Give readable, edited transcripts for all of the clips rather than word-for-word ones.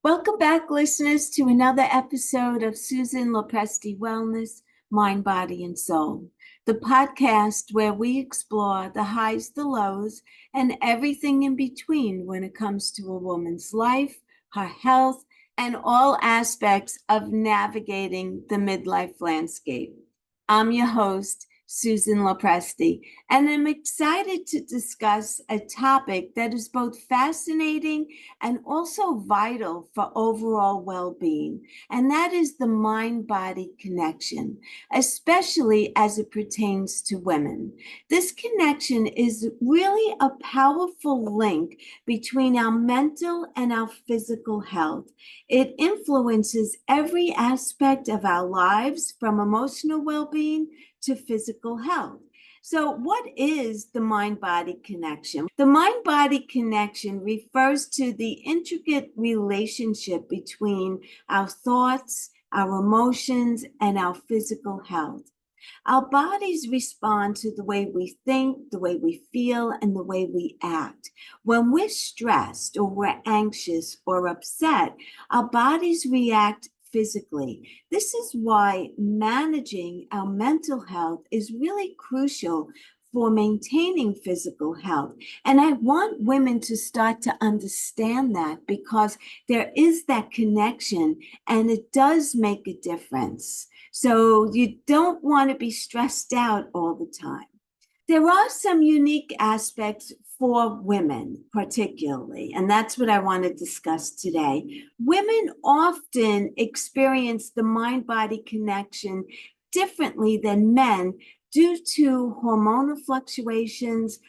Welcome back, listeners, to another episode of Susan Lopresti Wellness, Mind, Body, and Soul, the podcast where we explore the highs, the lows, and everything in between when it comes to a woman's life, her health, and all aspects of navigating the midlife landscape. I'm your host, Susan Lopresti, and I'm excited to discuss a topic that is both fascinating and also vital for overall well-being, and that is the mind-body connection, especially as it pertains to women. This connection is really a powerful link between our mental and our physical health. It influences every aspect of our lives, from emotional well-being to physical health. So, what is the mind-body connection? The mind-body connection refers to the intricate relationship between our thoughts, our emotions, and our physical health. Our bodies respond to the way we think, the way we feel, and the way we act. When we're stressed or we're anxious or upset, our bodies react physically. This is why managing our mental health is really crucial for maintaining physical health. And I want women to start to understand that, because there is that connection and it does make a difference. So you don't want to be stressed out all the time. There are some unique aspects for women, particularly, and that's what I want to discuss today. Women often experience the mind-body connection differently than men due to hormonal fluctuations,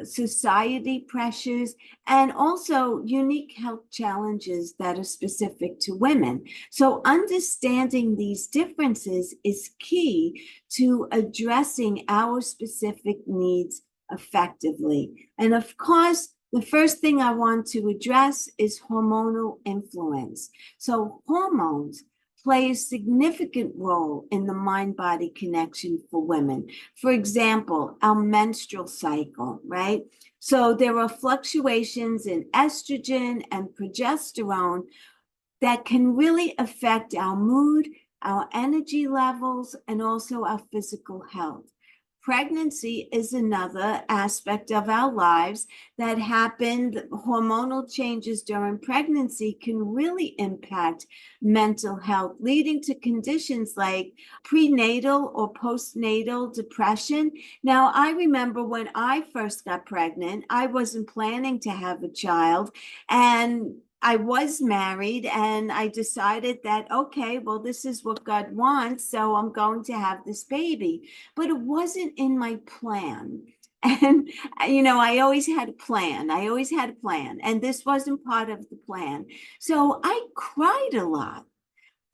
society pressures, and also unique health challenges that are specific to women. So understanding these differences is key to addressing our specific needs effectively. And of course, the first thing I want to address is hormonal influence. So hormones play a significant role in the mind-body connection for women. For example, our menstrual cycle, right? So there are fluctuations in estrogen and progesterone that can really affect our mood, our energy levels, and also our physical health. Pregnancy is another aspect of our lives that happened. Hormonal changes during pregnancy can really impact mental health, leading to conditions like prenatal or postnatal depression. Now, I remember when I first got pregnant, I wasn't planning to have a child, and I was married, and I decided that, okay, well, this is what God wants, so I'm going to have this baby. But it wasn't in my plan. And, I always had a plan. I always had a plan. And this wasn't part of the plan. So I cried a lot.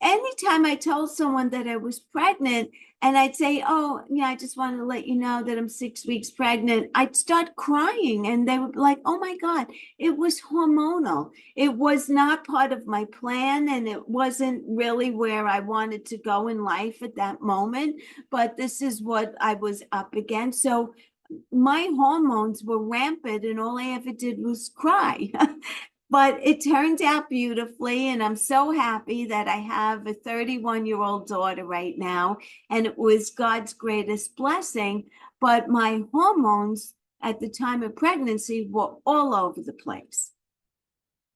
Anytime I told someone that I was pregnant, and I'd say, oh, yeah, I just wanted to let you know that I'm 6 weeks pregnant, I'd start crying, and they would be like, oh my God, it was hormonal. It was not part of my plan, and it wasn't really where I wanted to go in life at that moment, but this is what I was up against. So my hormones were rampant, and all I ever did was cry. But it turned out beautifully, and I'm so happy that I have a 31-year-old daughter right now, and it was God's greatest blessing. But my hormones at the time of pregnancy were all over the place.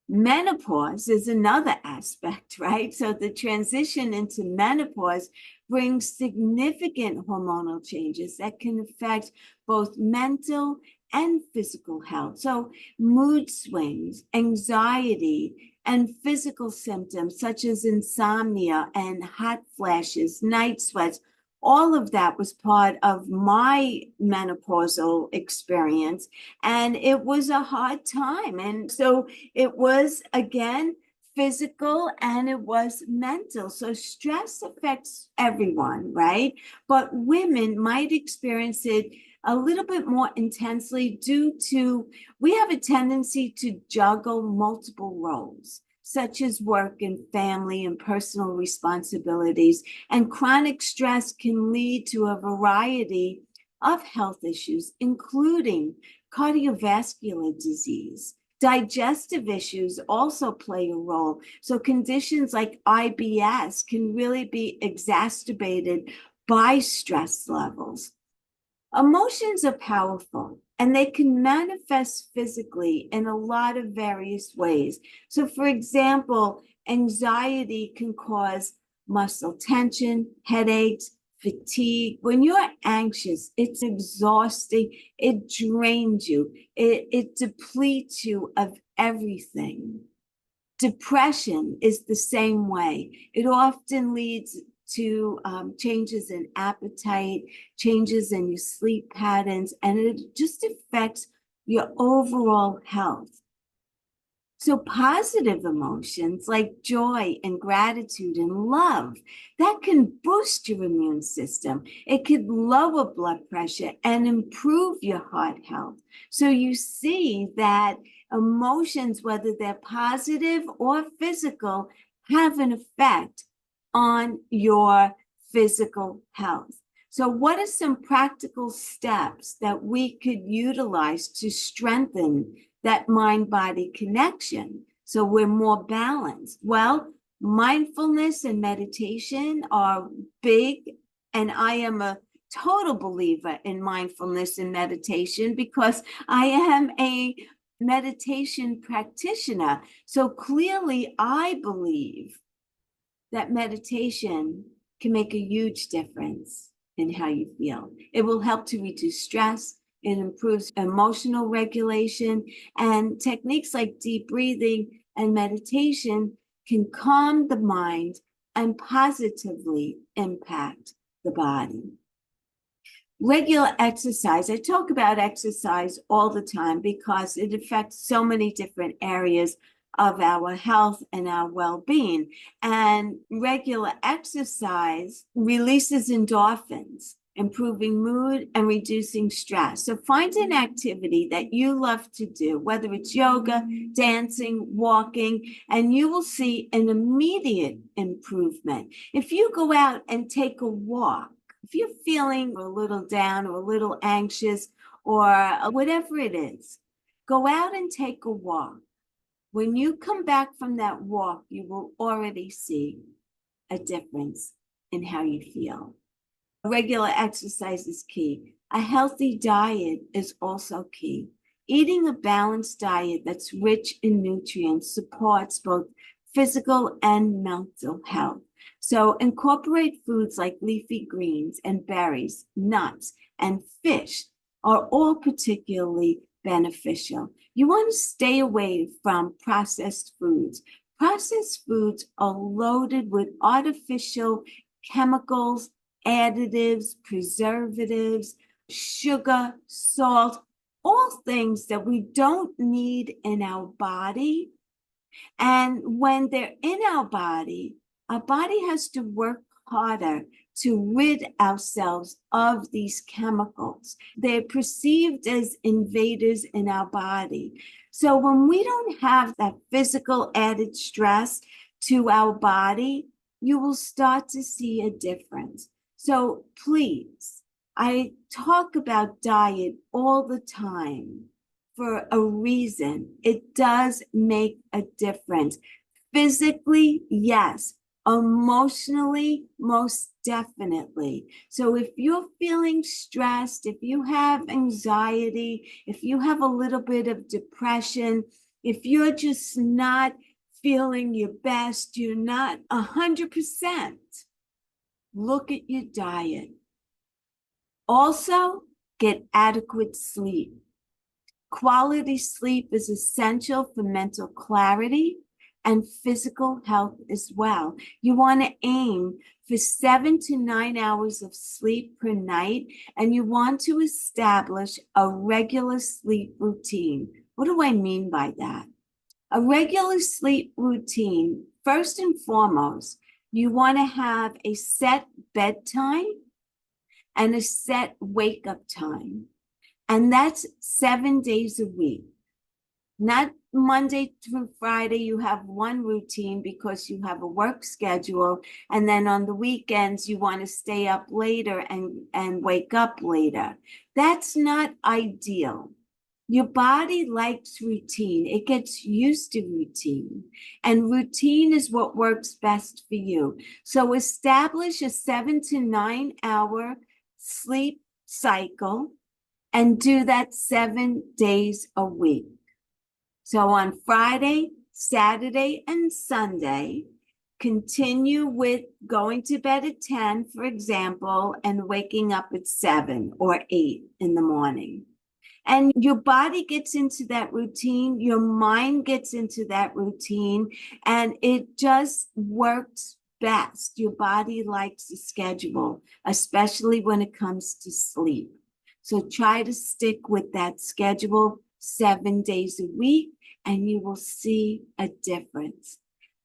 Menopause is another aspect, right? So the transition into menopause brings significant hormonal changes that can affect both mental and physical health. So mood swings, anxiety, and physical symptoms such as insomnia and hot flashes, night sweats, all of that was part of my menopausal experience. And it was a hard time. And so it was, again, physical and it was mental. So stress affects everyone, right? But women might experience it a little bit more intensely due to we have a tendency to juggle multiple roles, such as work and family and personal responsibilities. And chronic stress can lead to a variety of health issues, including cardiovascular disease, Digestive issues also play a role. So conditions like IBS can really be exacerbated by stress levels. Emotions are powerful and they can manifest physically in a lot of various ways. So, for example, anxiety can cause muscle tension, headaches, fatigue. When you're anxious, it's exhausting, it drains you, it depletes you of everything. Depression is the same way. It often leads to changes in appetite, changes in your sleep patterns, and it just affects your overall health. So positive emotions like joy and gratitude and love, that can boost your immune system. It could lower blood pressure and improve your heart health. So you see that emotions, whether they're positive or physical, have an effect on your physical health. So what are some practical steps that we could utilize to strengthen that mind-body connection so we're more balanced? Well, mindfulness and meditation are big, and I am a total believer in mindfulness and meditation because I am a meditation practitioner. So clearly, I believe that meditation can make a huge difference in how you feel. It will help to reduce stress. It improves emotional regulation, and techniques like deep breathing and meditation can calm the mind and positively impact the body. Regular exercise. I talk about exercise all the time because it affects so many different areas of our health and our well-being. And regular exercise releases endorphins, improving mood and reducing stress. So find an activity that you love to do, whether it's yoga, dancing, walking, and you will see an immediate improvement. If you go out and take a walk, if you're feeling a little down or a little anxious or whatever it is, go out and take a walk. When you come back from that walk, you will already see a difference in how you feel. Regular exercise is key. A healthy diet is also key. Eating a balanced diet that's rich in nutrients supports both physical and mental health. So incorporate foods like leafy greens and berries, nuts, and fish are all particularly beneficial. You want to stay away from processed foods. Processed foods are loaded with artificial chemicals, additives, preservatives, sugar, salt, all things that we don't need in our body. And when they're in our body has to work harder to rid ourselves of these chemicals. They're perceived as invaders in our body. So when we don't have that physical added stress to our body, you will start to see a difference. So please, I talk about diet all the time for a reason. It does make a difference. Physically, yes. Emotionally, most definitely. So if you're feeling stressed, if you have anxiety, if you have a little bit of depression, if you're just not feeling your best, you're not 100%, look at your diet. Also, get adequate sleep. Quality sleep is essential for mental clarity and physical health as well. You want to aim for 7 to 9 hours of sleep per night, and you want to establish a regular sleep routine. What do I mean by that? A regular sleep routine, first and foremost, you want to have a set bedtime and a set wake-up time. And that's 7 days a week. Not Monday through Friday, you have one routine because you have a work schedule. And then on the weekends, you want to stay up later and wake up later. That's not ideal. Your body likes routine. It gets used to routine. And routine is what works best for you. So establish a 7 to 9 hour sleep cycle and do that 7 days a week. So on Friday, Saturday, and Sunday, continue with going to bed at 10, for example, and waking up at 7 or 8 in the morning. And your body gets into that routine, your mind gets into that routine, and it just works best. Your body likes a schedule, especially when it comes to sleep. So try to stick with that schedule 7 days a week, and you will see a difference.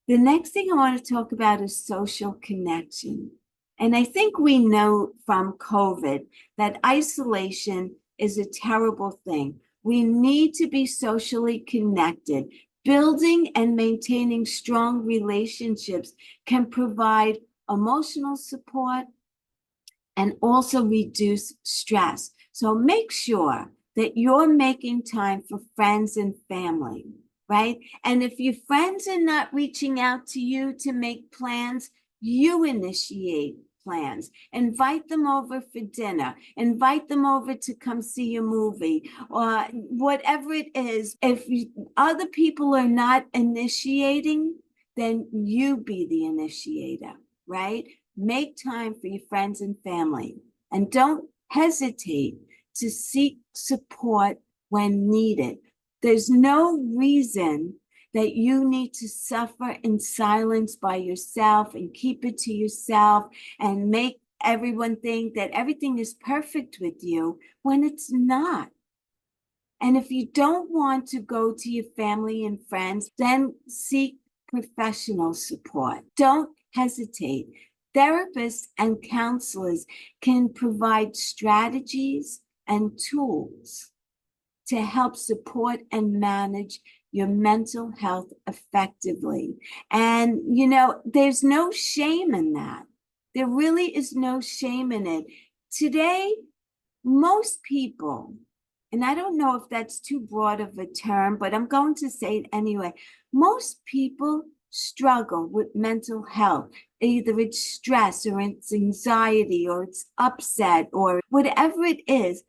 The next thing I want to talk about is social connection. And I think we know from COVID that isolation is a terrible thing. We need to be socially connected. Building and maintaining strong relationships can provide emotional support and also reduce stress. So make sure that you're making time for friends and family, right? And if your friends are not reaching out to you to make plans, you initiate plans. Invite them over for dinner. Invite them over to come see a movie or whatever it is. If other people are not initiating, then you be the initiator, right? Make time for your friends and family, and don't hesitate to seek support when needed. There's no reason that you need to suffer in silence by yourself and keep it to yourself and make everyone think that everything is perfect with you when it's not. And if you don't want to go to your family and friends, then seek professional support. Don't hesitate. Therapists and counselors can provide strategies and tools to help support and manage your mental health effectively. And, there's no shame in that. There really is no shame in it. Today, most people, and I don't know if that's too broad of a term, but I'm going to say it anyway. Most people struggle with mental health. Either it's stress or it's anxiety or it's upset or whatever it is.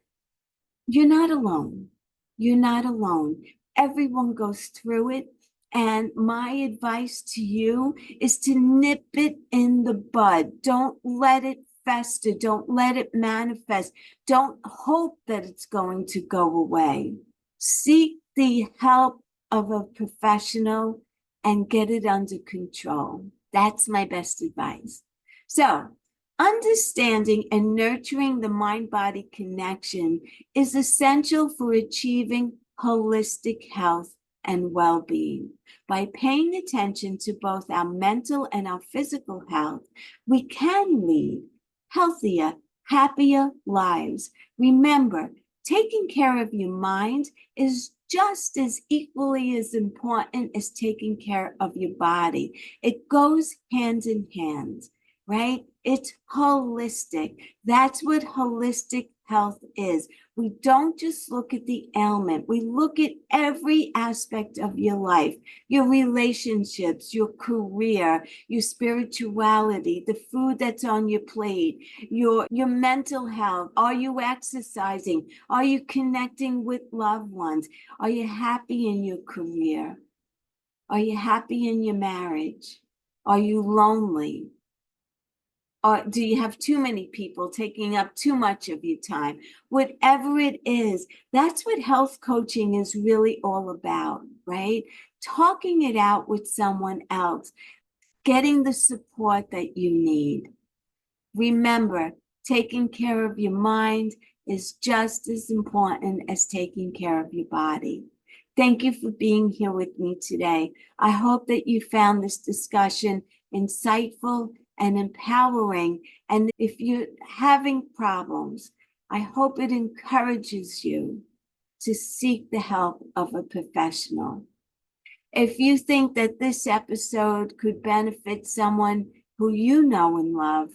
You're not alone. You're not alone. Everyone goes through it. And my advice to you is to nip it in the bud. Don't let it fester. Don't let it manifest. Don't hope that it's going to go away. Seek the help of a professional and get it under control. That's my best advice. So, understanding and nurturing the mind-body connection is essential for achieving holistic health and well-being. By paying attention to both our mental and our physical health, we can lead healthier, happier lives. Remember, taking care of your mind is just as equally as important as taking care of your body. It goes hand in hand, right? It's holistic. That's what holistic health is. We don't just look at the ailment. We look at every aspect of your life, your relationships, your career, your spirituality, the food that's on your plate, your mental health. Are you exercising? Are you connecting with loved ones? Are you happy in your career? Are you happy in your marriage? Are you lonely? Or do you have too many people taking up too much of your time? Whatever it is, that's what health coaching is really all about, right? Talking it out with someone else, getting the support that you need. Remember, taking care of your mind is just as important as taking care of your body. Thank you for being here with me today. I hope that you found this discussion insightful and empowering. And if you're having problems, I hope it encourages you to seek the help of a professional. If you think that this episode could benefit someone who you know and love,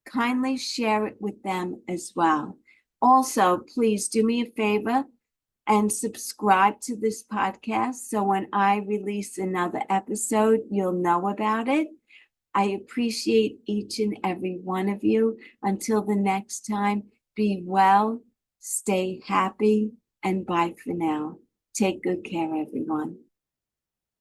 kindly share it with them as well. Also, please do me a favor, and subscribe to this podcast so when I release another episode, you'll know about it. I appreciate each and every one of you. Until the next time, be well, stay happy, and bye for now. Take good care, everyone.